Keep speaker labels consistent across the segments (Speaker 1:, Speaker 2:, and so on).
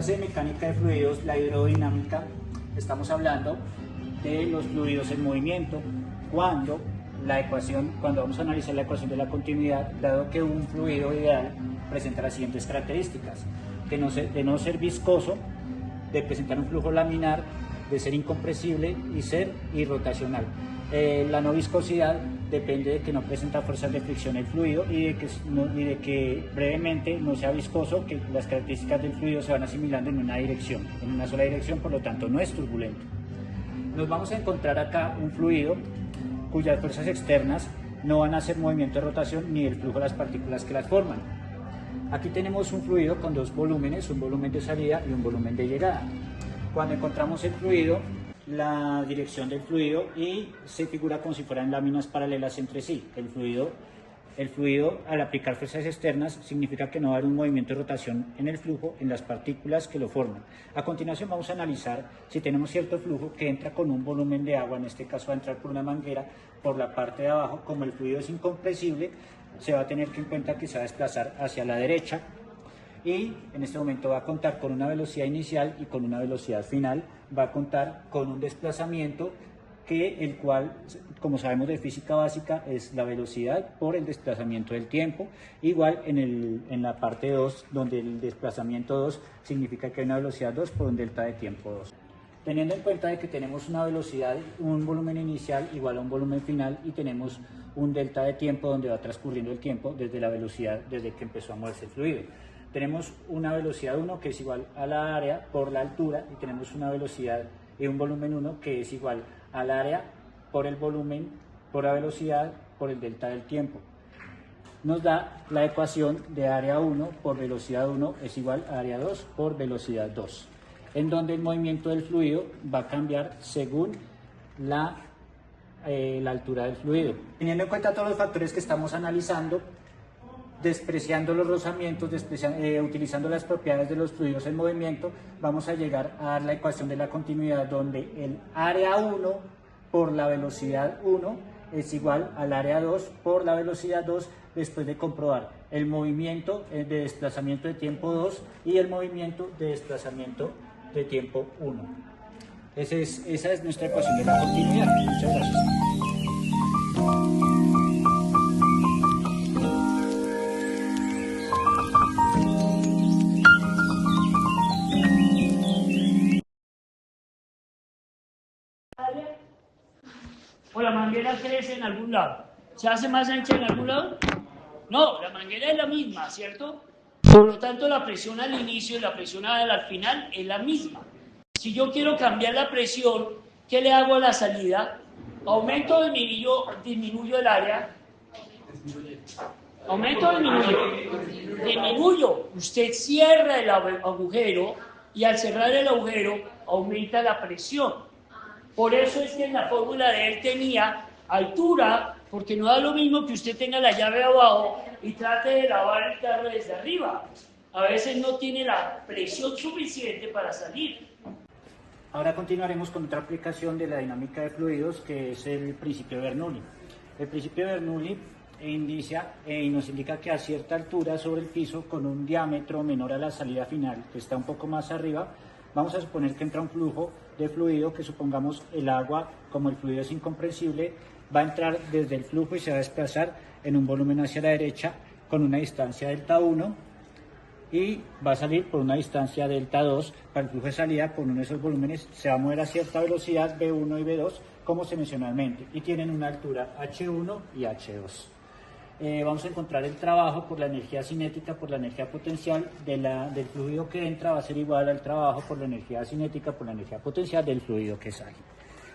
Speaker 1: clase de mecánica de fluidos, la hidrodinámica, estamos hablando de los fluidos en movimiento, cuando vamos a analizar la ecuación de la continuidad, dado que un fluido ideal presenta las siguientes características: de no ser viscoso, de presentar un flujo laminar, de ser incompresible y ser irrotacional. La no viscosidad depende de que no presenta fuerzas de fricción el fluido y de que brevemente no sea viscoso, que las características del fluido se van asimilando en una sola dirección, por lo tanto no es turbulento. Nos vamos a encontrar acá un fluido cuyas fuerzas externas no van a hacer movimiento de rotación ni el flujo de las partículas que las forman. Aquí tenemos un fluido con dos volúmenes, un volumen de salida y un volumen de llegada. Cuando encontramos el fluido, la dirección del fluido y se figura como si fueran láminas paralelas entre sí. El fluido, al aplicar fuerzas externas, significa que no va a haber un movimiento de rotación en el flujo, en las partículas que lo forman. A continuación vamos a analizar si tenemos cierto flujo que entra con un volumen de agua, en este caso va a entrar por una manguera por la parte de abajo. Como el fluido es incompresible, se va a tener que en cuenta que se va a desplazar hacia la derecha y en este momento va a contar con una velocidad inicial y con una velocidad final. Va a contar con un desplazamiento el cual, como sabemos de física básica, es la velocidad por el desplazamiento del tiempo. Igual en la parte 2, donde el desplazamiento 2 significa que hay una velocidad 2 por un delta de tiempo 2. Teniendo en cuenta de que tenemos una velocidad, un volumen inicial igual a un volumen final, y tenemos un delta de tiempo donde va transcurriendo el tiempo desde la velocidad, desde que empezó a moverse el fluido. Tenemos una velocidad 1 que es igual a la área por la altura, y tenemos una velocidad y un volumen 1 que es igual al área por el volumen, por la velocidad, por el delta del tiempo. Nos da la ecuación de área 1 por velocidad 1 es igual a área 2 por velocidad 2, en donde el movimiento del fluido va a cambiar según la altura del fluido. Teniendo en cuenta todos los factores que estamos analizando, despreciando los rozamientos, utilizando las propiedades de los fluidos en movimiento, vamos a llegar a la ecuación de la continuidad, donde el área 1 por la velocidad 1 es igual al área 2 por la velocidad 2, después de comprobar el movimiento de desplazamiento de tiempo 2 y el movimiento de desplazamiento de tiempo 1. Esa es nuestra ecuación de la continuidad. Muchas gracias.
Speaker 2: ¿O la manguera crece en algún lado? ¿Se hace más ancha en algún lado? No, la manguera es la misma, ¿cierto? Por lo tanto, la presión al inicio y la presión al final es la misma. Si yo quiero cambiar la presión, ¿qué le hago a la salida? ¿Aumento o disminuyo el área? ¿Aumento o disminuyo? Disminuyo. Usted cierra el agujero y al cerrar el agujero aumenta la presión. Por eso es que en la fórmula de él tenía altura, porque no da lo mismo que usted tenga la llave abajo y trate de lavar el carro desde arriba. A veces no tiene la presión suficiente para salir.
Speaker 1: Ahora continuaremos con otra aplicación de la dinámica de fluidos, que es el principio de Bernoulli. El principio de Bernoulli nos indica que a cierta altura sobre el piso, con un diámetro menor a la salida final, que está un poco más arriba, vamos a suponer que entra un flujo de fluido, que supongamos el agua, como el fluido es incompresible, va a entrar desde el flujo y se va a desplazar en un volumen hacia la derecha con una distancia delta 1 y va a salir por una distancia delta 2. Para el flujo de salida, con uno de esos volúmenes se va a mover a cierta velocidad V1 y V2, como se mencionó anteriormente, y tienen una altura H1 y H2. Vamos a encontrar el trabajo por la energía cinética, por la energía potencial del fluido que entra, va a ser igual al trabajo por la energía cinética, por la energía potencial del fluido que sale.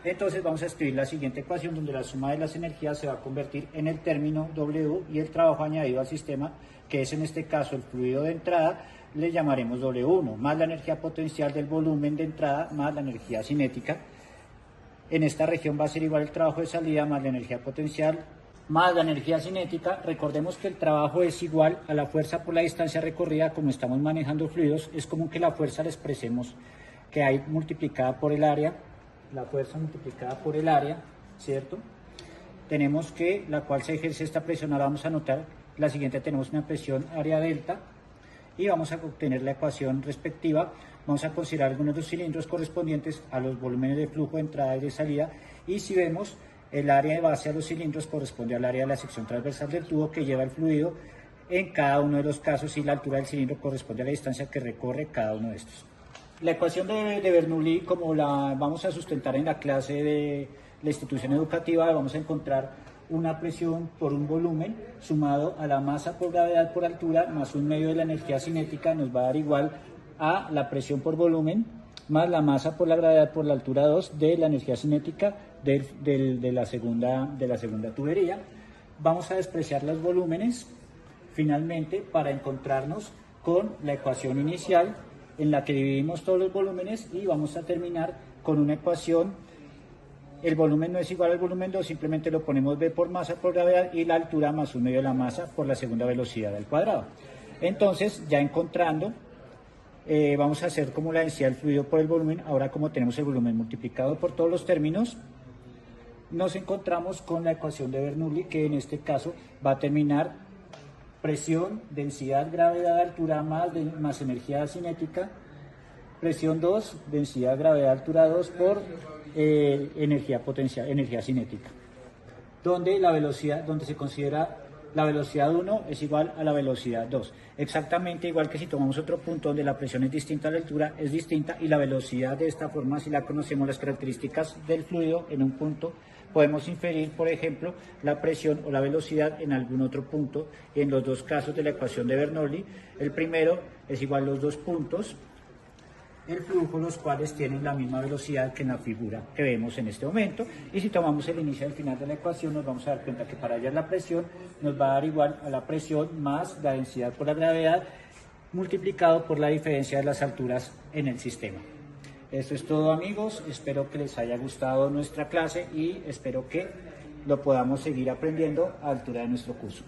Speaker 1: Entonces vamos a escribir la siguiente ecuación, donde la suma de las energías se va a convertir en el término W y el trabajo añadido al sistema, que es en este caso el fluido de entrada, le llamaremos W1, más la energía potencial del volumen de entrada, más la energía cinética. En esta región va a ser igual el trabajo de salida, más la energía potencial, más la energía cinética. Recordemos que el trabajo es igual a la fuerza por la distancia recorrida. Como estamos manejando fluidos, es común que la fuerza la expresemos que hay multiplicada por el área, la fuerza multiplicada por el área, ¿cierto? Tenemos que la cual se ejerce esta presión. Ahora vamos a anotar la siguiente: tenemos una presión área delta y vamos a obtener la ecuación respectiva, vamos a considerar algunos de los cilindros correspondientes a los volúmenes de flujo de entrada y de salida, y si vemos, el área de base a los cilindros corresponde al área de la sección transversal del tubo que lleva el fluido en cada uno de los casos, y la altura del cilindro corresponde a la distancia que recorre cada uno de estos. La ecuación de Bernoulli, como la vamos a sustentar en la clase de la institución educativa, vamos a encontrar una presión por un volumen sumado a la masa por gravedad por altura más un medio de la energía cinética, nos va a dar igual a la presión por volumen más la masa por la gravedad por la altura 2 de la energía cinética de la segunda tubería. Vamos a despreciar los volúmenes finalmente para encontrarnos con la ecuación inicial en la que dividimos todos los volúmenes, y vamos a terminar con una ecuación. El volumen no es igual al volumen 2, simplemente lo ponemos V por masa por gravedad y la altura más un medio de la masa por la segunda velocidad al cuadrado. Entonces, ya encontrando, vamos a hacer como la densidad del fluido por el volumen. Ahora, como tenemos el volumen multiplicado por todos los términos, nos encontramos con la ecuación de Bernoulli, que en este caso va a terminar presión, densidad, gravedad, altura más energía cinética, presión 2, densidad, gravedad, altura 2 por energía potencial, energía cinética, donde la velocidad, donde se considera la velocidad 1 es igual a la velocidad 2. Exactamente igual que si tomamos otro punto donde la presión es distinta, la altura es distinta, y la velocidad de esta forma, si la conocemos las características del fluido en un punto, podemos inferir, por ejemplo, la presión o la velocidad en algún otro punto. En los dos casos de la ecuación de Bernoulli, el primero es igual a los dos puntos, el flujo, los cuales tienen la misma velocidad que en la figura que vemos en este momento, y si tomamos el inicio y el final de la ecuación, nos vamos a dar cuenta que para hallar la presión nos va a dar igual a la presión más la densidad por la gravedad multiplicado por la diferencia de las alturas en el sistema. Esto es todo, amigos, espero que les haya gustado nuestra clase y espero que lo podamos seguir aprendiendo a la altura de nuestro curso.